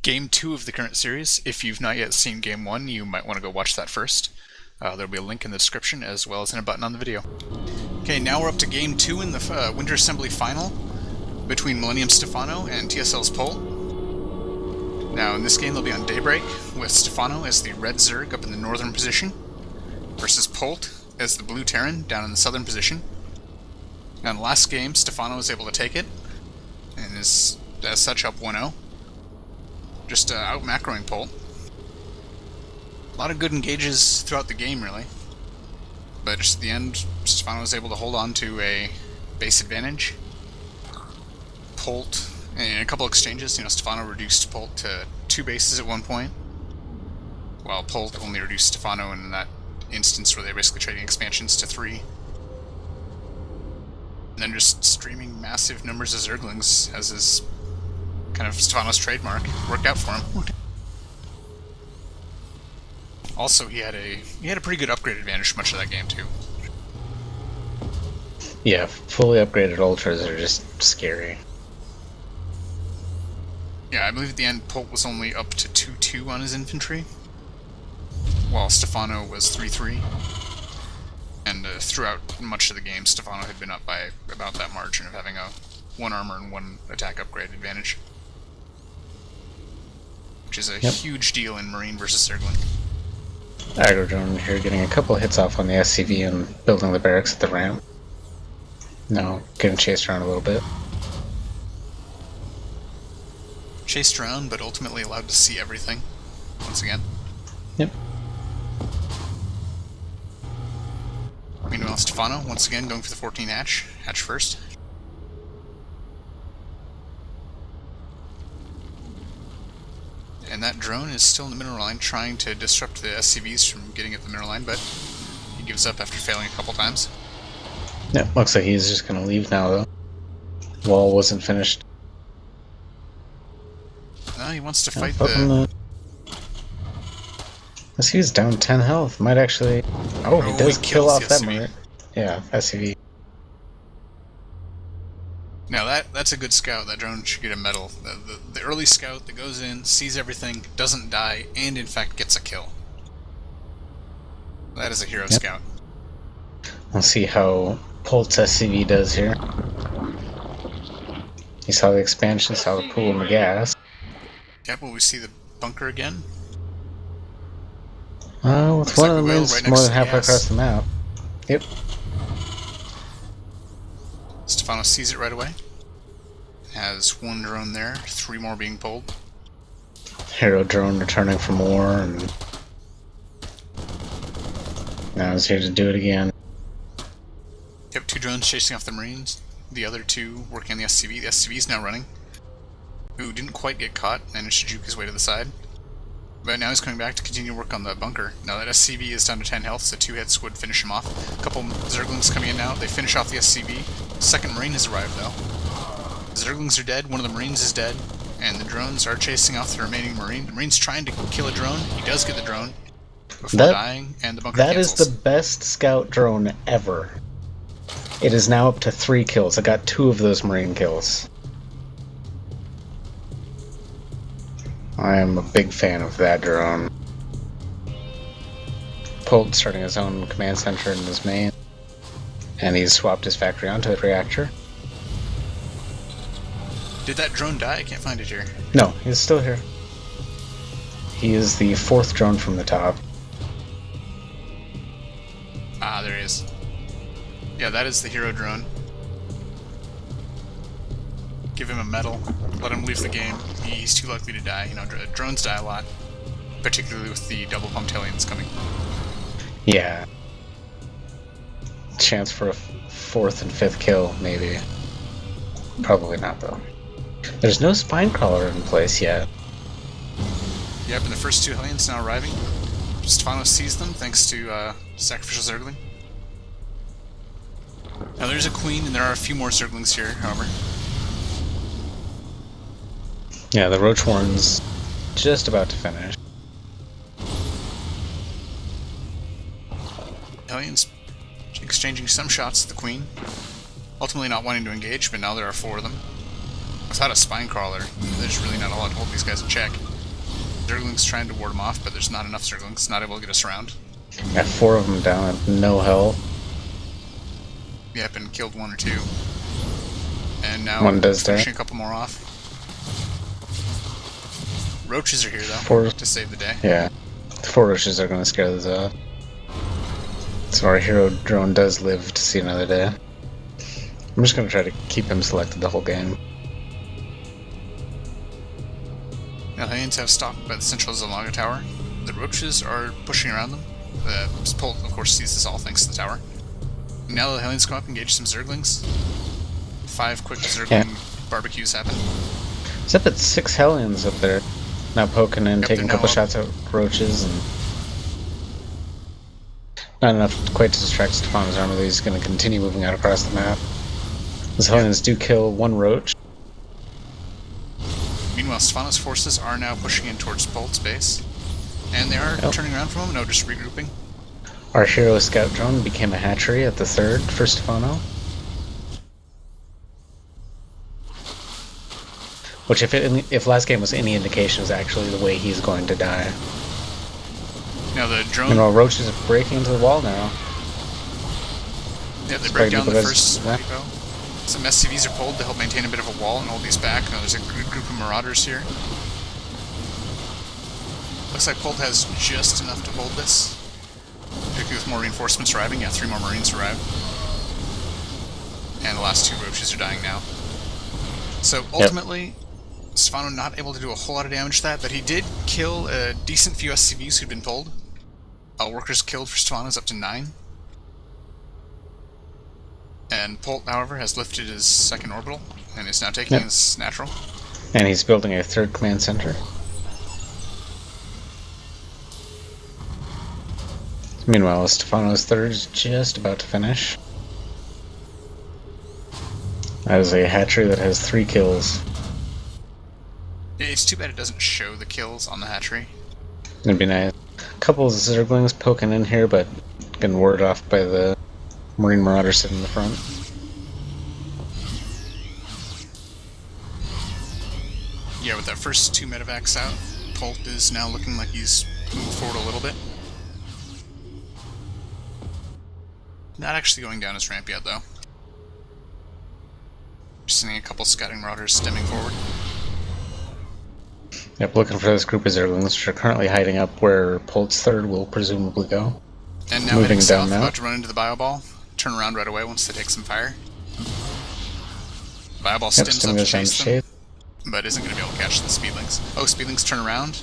Game 2 of the current series. If you've not yet seen Game 1, you might want to go watch that first. There'll be a link in the description as well as in a button on the video. Okay, now we're up to Game 2 in the Winter Assembly Final between M.Stephano and TSL.Polt. Now in this game they'll be on Daybreak, with Stephano as the red Zerg up in the northern position, versus Polt as the blue Terran down in the southern position. Now in the last game, Stephano was able to take it, and is as such up 1-0. Just out-macroing Polt. A lot of good engages throughout the game, really. But just at the end, Stephano was able to hold on to a base advantage. Polt, in a couple exchanges, Stephano reduced Polt to 2 bases at one point, while Polt only reduced Stephano in that instance where they were basically trading expansions to 3. And then just streaming massive numbers of Zerglings as his kind of Stephano's trademark worked out for him. Also, he had a pretty good upgrade advantage for much of that game too. Yeah, fully upgraded ultras are just scary. Yeah, I believe at the end Polt was only up to 2-2 on his infantry, while Stephano was 3-3. And throughout much of the game, Stephano had been up by about that margin of having a 1 armor and 1 attack upgrade advantage. Which is a huge deal in Marine versus Zergling. Aggro drone here getting a couple hits off on the SCV and building the barracks at the ramp. No, getting chased around a little bit. Chased around, but ultimately allowed to see everything, once again. Yep. Meanwhile, Stephano, once again, going for the 14 hatch. Hatch first. And that drone is still in the mineral line, trying to disrupt the SCVs from getting at the mineral line, but he gives up after failing a couple times. Yeah, looks like he's just gonna leave now, though. Wall wasn't finished. No, he wants to fight the... Let's see, he's down 10 health. Might actually... Oh, he does kill off that Marine. Yeah, SCV. Now that's a good scout. That drone should get a medal. The early scout that goes in, sees everything, doesn't die, and in fact gets a kill. That is a hero scout. We'll see how Polt's SCV does here. He saw the expansion, saw the pool and the gas. Yep, will we see the bunker again? With one of the Marines more than halfway across the map. Yep. Stephano sees it right away. Has 1 drone there, 3 more being pulled. Hero drone returning from war, and now he's here to do it again. Yep, 2 drones chasing off the Marines. The other 2 working on the SCV. The SCV is now running. Who didn't quite get caught, managed to juke his way to the side. But now he's coming back to continue work on the bunker. Now that SCV is down to 10 health, so 2 hits would finish him off. A couple Zerglings coming in now, they finish off the SCV. Second Marine has arrived though. The Zerglings are dead, one of the Marines is dead, and the drones are chasing off the remaining Marine. The Marine's trying to kill a drone, he does get the drone before dying, and the bunker cancels. That is the best scout drone ever. It is now up to 3 kills. I got 2 of those Marine kills. I am a big fan of that drone. Polt starting his own command center in his main. And he's swapped his factory onto a reactor. Did that drone die? I can't find it here. No, he's still here. He is the 4th drone from the top. Ah, there he is. Yeah, that is the hero drone. Give him a medal. Let him leave the game. He's too likely to die. Drones die a lot. Particularly with the double pumped-aliens coming. Yeah. Chance for a 4th and 5th kill, maybe. Probably not, though. There's no spine crawler in place yet. Yep, and the first 2 Hellions now arriving. Stephano sees them thanks to Sacrificial Zergling. Now there's a Queen, and there are a few more Zerglings here, however. Yeah, the Roach Warren's just about to finish. Hellions exchanging some shots at the Queen. Ultimately not wanting to engage, but now there are 4 of them. Without a spine crawler, there's really not a lot to hold these guys in check. Zerglings trying to ward him off, but there's not enough Zerglings, not able to get us around. Got 4 of them down at no health. Yep, and killed 1 or 2. And now One does finishing that. a couple more off. Roaches are here though, 4. to save the day. Yeah. The 4 roaches are going to scare those off. So our hero drone does live to see another day. I'm just going to try to keep him selected the whole game. Now the Hellions have stopped by the central Zalaga tower. The roaches are pushing around them. The Polt, of course, sees this all thanks to the tower. Now the Hellions come up and engage some Zerglings. 5 quick Zergling barbecues happen. It's up at 6 Hellions up there. Now poking in, taking a couple shots at roaches, and not enough quite to distract Stephano's armor. He's going to continue moving out across the map. These Hellions do kill 1 roach. Meanwhile, Stephano's forces are now pushing in towards Polt's base. And they are turning around from him, no, just regrouping. Our hero scout drone became a hatchery at the 3rd for Stephano. Which, if last game was any indication, is actually the way he's going to die. Now the drone... Meanwhile, roaches are breaking into the wall now. Yeah, they break down the first depot. Some SCVs are pulled to help maintain a bit of a wall and hold these back. Now there's a good group of marauders here. Looks like Polt has just enough to hold this. Particularly with more reinforcements arriving. Yeah, 3 more Marines arrive. And the last 2 roaches are dying now. So ultimately, Stephano not able to do a whole lot of damage to that, but he did kill a decent few SCVs who'd been pulled. Workers killed for Stephano is up to 9. And Polt, however, has lifted his 2nd orbital, and is now taking his natural. And he's building a 3rd command center. Meanwhile, Stephano's 3rd is just about to finish. That is a hatchery that has 3 kills. It's too bad it doesn't show the kills on the hatchery. It'd be nice. A couple of Zerglings poking in here, but getting warded off by the Marine Marauder sitting in the front. Yeah, with that first 2 medevacs out, Polt is now looking like he's moved forward a little bit. Not actually going down his ramp yet, though. Just sending a couple scouting marauders stemming forward. Yep, looking for this group of Zerglings, which are currently hiding up where Polt's 3rd will presumably go. And now moving down south, about to run into the Bioball. Turn around right away once they take some fire. Bioball stems up to chase them, but isn't going to be able to catch the Speedlings. Oh, Speedlings turn around.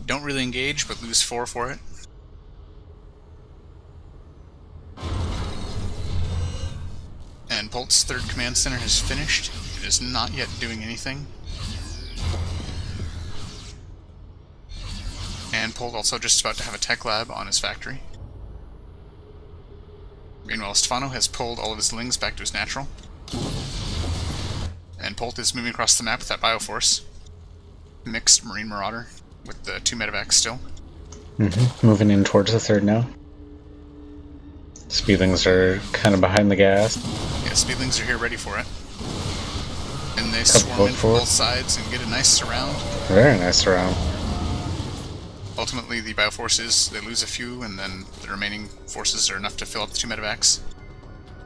Don't really engage, but lose 4 for it. And Polt's 3rd command center has finished. It is not yet doing anything. And Polt also just about to have a tech lab on his factory. Meanwhile, Stephano has pulled all of his lings back to his natural. And Polt is moving across the map with that Bioforce. Mixed Marine Marauder with the 2 medevacs still. Moving in towards the 3rd now. Speedlings are kind of behind the gas. Yeah, Speedlings are here ready for it. And they swarm in from both sides and get a nice surround. Very nice surround. Ultimately, the Bioforces, they lose a few, and then the remaining forces are enough to fill up the 2 medevacs.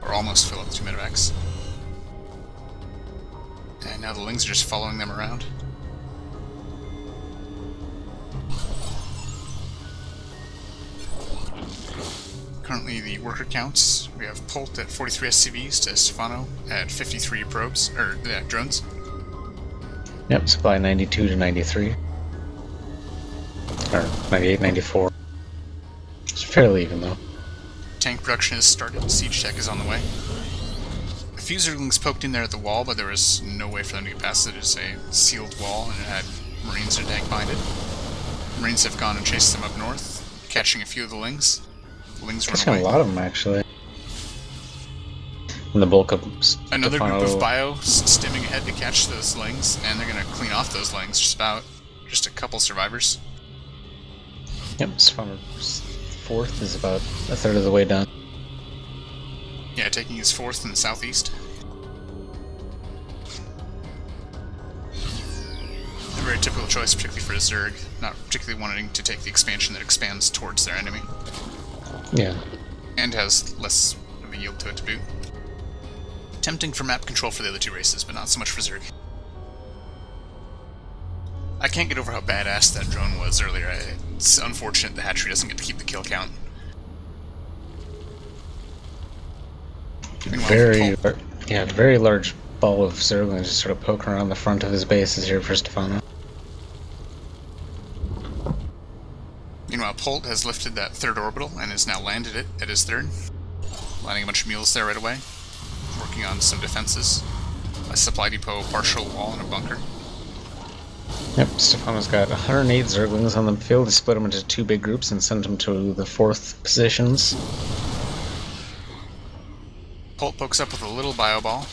Or almost fill up the 2 medevacs. And now the Lings are just following them around. Currently, the worker counts, we have Polt at 43 SCVs to Stephano at 53 probes, or drones. Yep, supply 92 to 93. Or 98, 94. It's fairly even though. Tank production has started, siege tech is on the way. A few Zerglings poked in there at the wall, but there was no way for them to get past it. It is a sealed wall, and it had Marines and tank behind it. Marines have gone and chased them up north, catching a few of the Lings. The Lings run away. A lot of them, actually. And the bulk of another group of Bio stemming ahead to catch those Lings, and they're going to clean off those Lings, just a couple survivors. Yep, Stephano's 4th is about a 3rd of the way done. Yeah, taking his 4th in the southeast. A very typical choice, particularly for a Zerg, not particularly wanting to take the expansion that expands towards their enemy. Yeah. And has less of a yield to it to boot. Tempting for map control for the other two races, but not so much for Zerg. I can't get over how badass that drone was earlier. It's unfortunate the hatchery doesn't get to keep the kill count. Very large ball of Zerglings just sort of poking around the front of his base is here for Stephano. Meanwhile, Polt has lifted that third orbital and has now landed it at his third. Landing a bunch of mules there right away. Working on some defenses. A supply depot, partial wall, and a bunker. Yep, Stephano's got 108 Zerglings on the field. He split them into two big groups and sent them to the 4th positions. Polt pokes up with a little bio ball.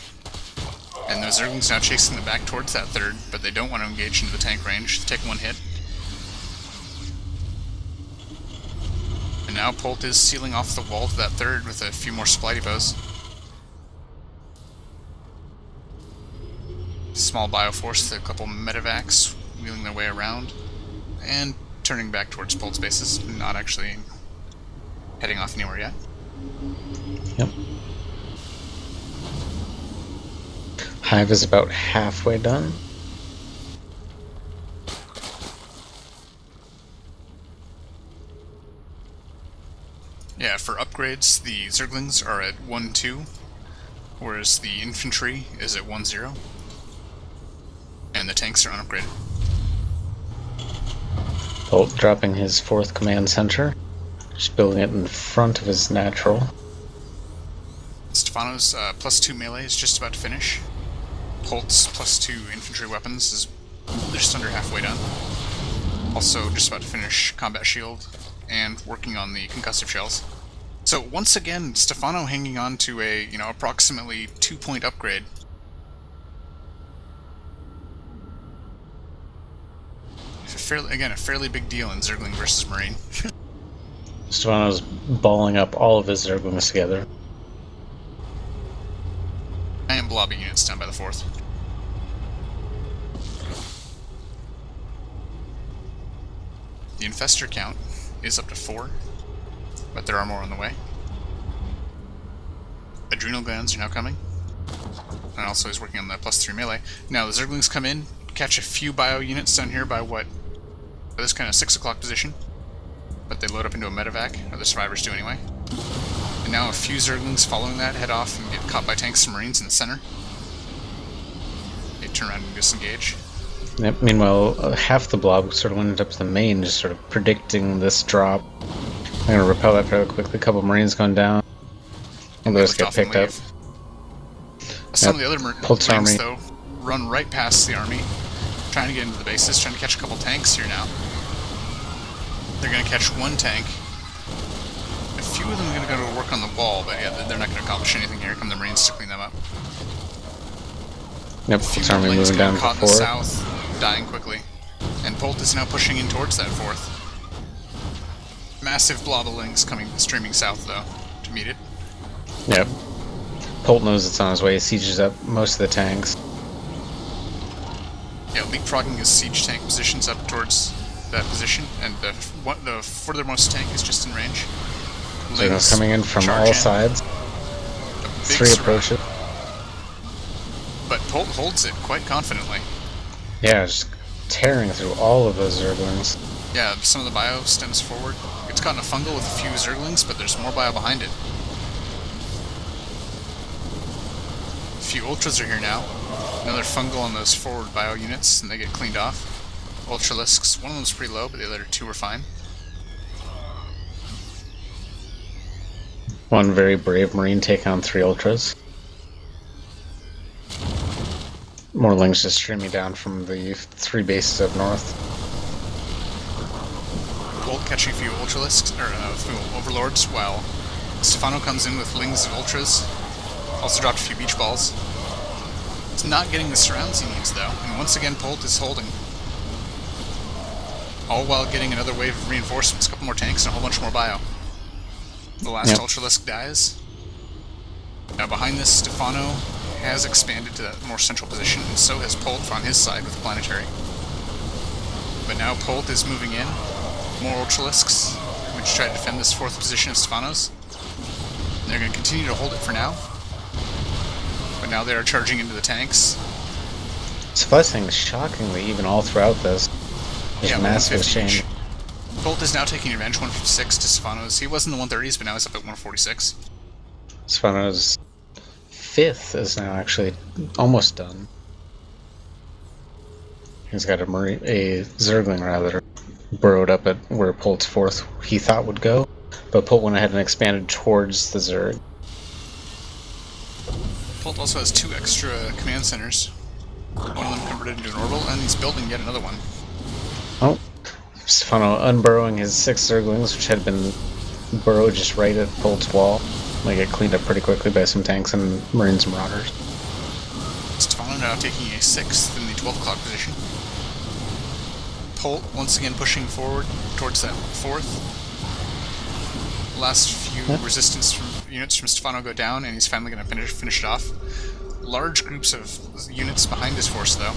And those Zerglings now chasing them back towards that third, but they don't want to engage into the tank range. Take one hit. And now Polt is sealing off the wall to that third with a few more supply depots. Small bioforce, a couple medevacs wheeling their way around. And turning back towards Polt's bases, not actually heading off anywhere yet. Yep. Hive is about halfway done. Yeah, for upgrades, the Zerglings are at 1-2, whereas the infantry is at 1-0, and the tanks are unupgraded. Polt dropping his 4th command center, just building it in front of his natural. Stephano's +2 melee is just about to finish. Polt's +2 infantry weapons is just under halfway done. Also just about to finish combat shield and working on the concussive shells. So once again, Stephano hanging on to a, approximately 2-point upgrade. A fairly big deal in Zergling versus Marine. Stephano's balling up all of his Zerglings together. I am blobby units down by the 4th. The infestor count is up to 4, but there are more on the way. Adrenal glands are now coming, and also he's working on the +3 melee. Now the Zerglings come in, catch a few bio units down here by this kind of 6 o'clock position, but they load up into a medevac, or the survivors do anyway. And now a few Zerglings following that head off and get caught by tanks and Marines in the center. They turn around and disengage. Yep, meanwhile, half the blob sort of went up to the main, just sort of predicting this drop. I'm going to repel that fairly quickly. A couple Marines going down. And those get picked up. Some of the other Marines, though, run right past the army, trying to get into the bases, trying to catch a couple tanks here now. They're going to catch one tank. A few of them are going to go to work on the wall, but yeah, they're not going to accomplish anything here. Here come the Marines to clean them up. Yep, Polt's army moving down to the 4th. Caught in the south, dying quickly. And Polt is now pushing in towards that 4th. Massive blob of lings streaming south, though, to meet it. Yep. Polt knows it's on his way. He sieges up most of the tanks. Yeah, leapfrogging his siege tank positions up towards that position, and the furthermost tank is just in range. Lings coming in from all sides. 3 approaches. But Polt holds it quite confidently. Yeah, just tearing through all of those Zerglings. Yeah, some of the bio stems forward. It's caught in a fungal with a few Zerglings, but there's more bio behind it. A few Ultras are here now. Another fungal on those forward bio units, and they get cleaned off. Ultralisks, one of them's pretty low, but the other 2 are fine. One very brave Marine take on 3 Ultras. More Lings just streaming down from the 3 bases up north. Polt catching a few Ultralisks, or a few Overlords, while Stephano comes in with Lings and Ultras. Also dropped a few beach balls. It's not getting the surrounds he needs, though, and once again Polt is holding. All while getting another wave of reinforcements, a couple more tanks, and a whole bunch more bio. The last Ultralisk dies. Now behind this, Stephano has expanded to that more central position, and so has Polt on his side with the planetary. but now Polt is moving in. More Ultralisks, which try to defend this 4th position of Stephano's. They're going to continue to hold it for now. But now they are charging into the tanks. Splicing, shockingly, even all throughout this. There's a massive exchange. Polt is now taking advantage, 156 to Stephano's. He was in the 130s, but now he's up at 146. Stephano's 5th is now actually almost done. He's got a Zergling, rather, burrowed up at where Polt's 4th he thought would go, but Polt went ahead and expanded towards the Zerg. Polt also has 2 extra command centers. One of them converted into an orbital, and he's building yet another one. Oh, Stephano unburrowing his 6 Zerglings, which had been burrowed just right at Polt's wall. They get cleaned up pretty quickly by some tanks and Marines and Marauders. Stephano now taking a 6th in the 12 o'clock position. Polt once again pushing forward towards that 4th. Last few resistance units from Stephano go down, and he's finally going to finish it off. Large groups of units behind his force, though.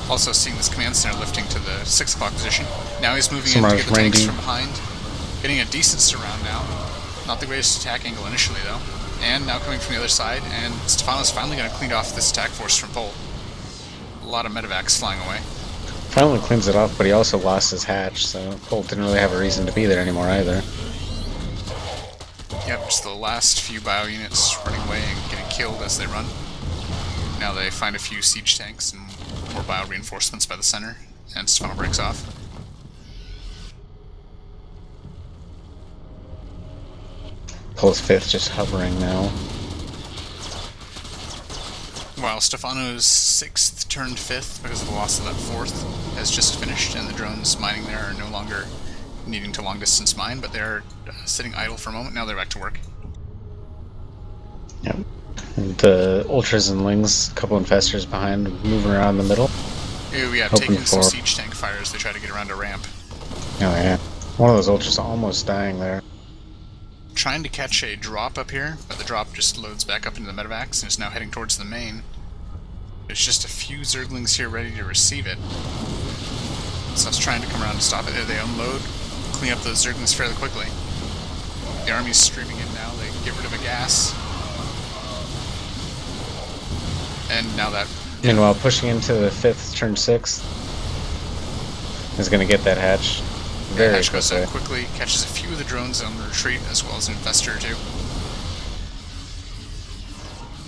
Also seeing this command center lifting to the 6 o'clock position. Now he's moving in to get the tanks from behind. Getting a decent surround now. Not the greatest attack angle initially, though. And now coming from the other side, and Stephano's finally going to clean off this attack force from Polt. A lot of medevacs flying away. Finally cleans it off, but he also lost his hatch, so Polt didn't really have a reason to be there anymore either. Yep, just the last few bio units running away and getting killed as they run. Now they find a few siege tanks and more bio reinforcements by the center, and Stephano breaks off. Polt's 5th just hovering now. While Stephano's 6th turned 5th because of the loss of that 4th has just finished, and the drones mining there are no longer needing to long distance mine, but they're sitting idle for a moment. Now they're back to work. Yep. And the Ultras and Lings, a couple infestors behind, moving around the middle. Ooh, yeah, taking some siege tank fire as they try to get around a ramp. Oh yeah. One of those Ultras almost dying there. Trying to catch a drop up here, but the drop just loads back up into the medevacs and is now heading towards the main. There's just a few Zerglings here ready to receive it. So I was trying to come around to stop it. They unload, clean up those Zerglings fairly quickly. The army's streaming in now, they get rid of a gas. And now that... Meanwhile, pushing into the 5th, turn 6th, is going to get that hatch. The hatch goes out quickly, catches a few of the drones on the retreat, as well as an infestor or two.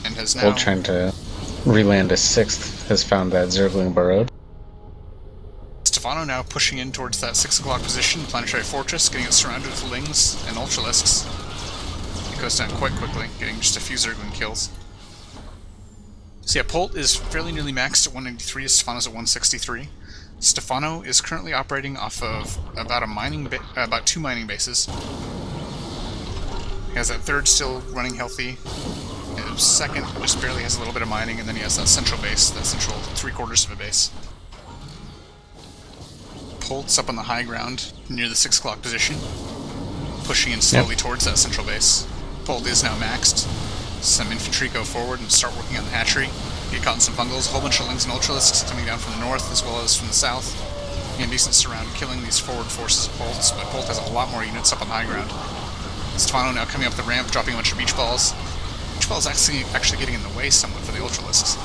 And has now... Polt trying to reland a 6th, has found that Zergling burrowed. Stephano now pushing in towards that 6 o'clock position, Planetary Fortress, getting it surrounded with Lings and Ultralisks. It goes down quite quickly, getting just a few Zergling kills. So yeah, Polt is fairly nearly maxed at 193, Stephano's at 163. Stephano is currently operating off of about about 2 mining bases. He has that 3rd still running healthy. His 2nd just barely has a little bit of mining, and then he has that central base, that central 3/4 of a base. Polt's up on the high ground near the 6 o'clock position, pushing in slowly towards that central base. Polt is now maxed. Some infantry go forward and start working on the hatchery. Get caught in some fungals, a whole bunch of Lings and Ultralisks coming down from the north as well as from the south. And decent surround, killing these forward forces of Polt's, but Polt has a lot more units up on the high ground. Stephano now coming up the ramp, dropping a bunch of beach balls. Beach balls actually getting in the way somewhat for the Ultralisks.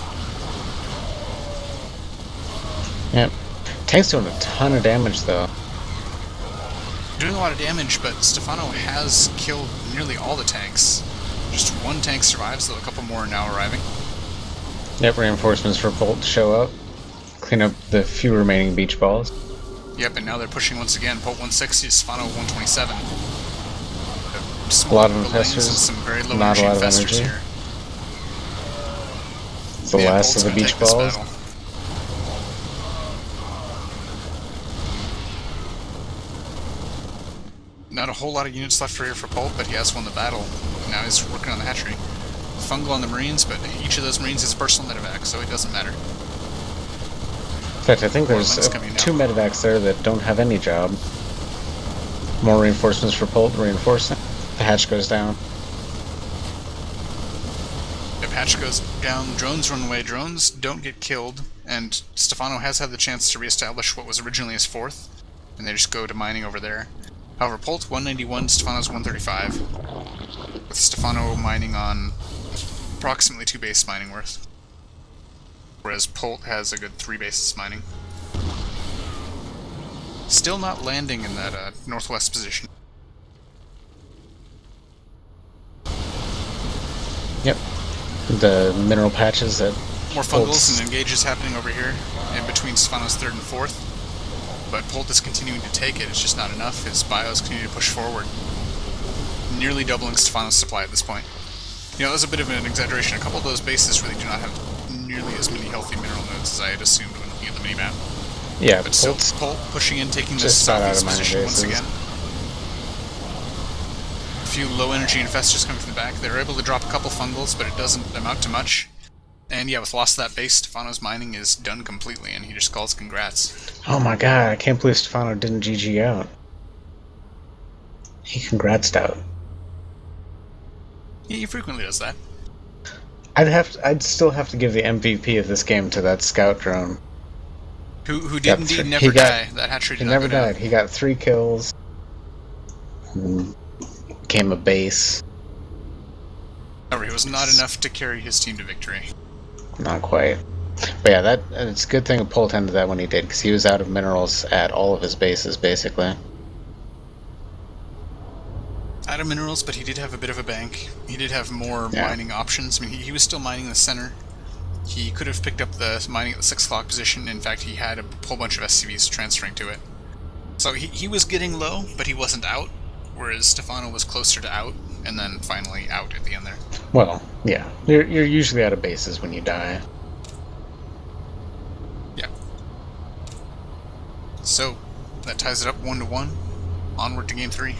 Yep. Tank's doing a ton of damage though. Doing a lot of damage, but Stephano has killed nearly all the tanks. Just 1 tank survives, though a couple more are now arriving. Yep, reinforcements for Polt to show up. Clean up the few remaining beach balls. Yep, and now they're pushing once again. Polt 160, Stephano 127. A lot of infestors, and some very low not a lot of infestors energy. Here. It's the last of the beach balls. Not a whole lot of units left for Polt, but he has won the battle. Now he's working on the hatchery. Fungal on the Marines, but each of those Marines is personal medevac, so it doesn't matter. In fact, I think there's 2 medevacs there that don't have any job. More reinforcements for Polt reinforcing. The hatch goes down. If hatch goes down, drones run away. Drones don't get killed. and Stephano has had the chance to reestablish what was originally his 4th, and they just go to mining over there. However, Polt 191, Stephano's 135, with Stephano mining on approximately 2 base mining worth, whereas Polt has a good 3 bases mining. Still not landing in that northwest position. Yep. The mineral patches that... More fungals and engages happening over here, in between Stephano's 3rd and 4th. But Polt is continuing to take it, it's just not enough. His bios continue to push forward, nearly doubling Stephano's supply at this point. You know, that was a bit of an exaggeration. A couple of those bases really do not have nearly as many healthy mineral nodes as I had assumed when looking at the minimap. Yeah, but still, Polt pushing in, taking this southeast position once again. A few low energy infestors coming from the back. They were able to drop a couple fungals, but it doesn't amount to much. And yeah, with loss of that base, Stephano's mining is done completely, and he just calls congrats. Oh my god, I can't believe Stephano didn't GG out. He congratsed out. Yeah, he frequently does that. I'd still have to give the MVP of this game to that scout drone. Who did indeed never die. That hatchery did he not never go down. died. He got 3 kills. Became a base. However, he was not enough to carry his team to victory. Not quite. But yeah, it's a good thing Polt ended that when he did, because he was out of minerals at all of his bases, basically. Out of minerals, but he did have a bit of a bank. He did have more mining options. I mean, he was still mining the center. He could have picked up the mining at the 6 o'clock position. In fact, he had a whole bunch of SCVs transferring to it. So he was getting low, but he wasn't out, whereas Stephano was closer to out, and then finally out at the end there. Well, yeah. You're usually out of bases when you die. Yeah. So, that ties it up 1-1. Onward to Game 3.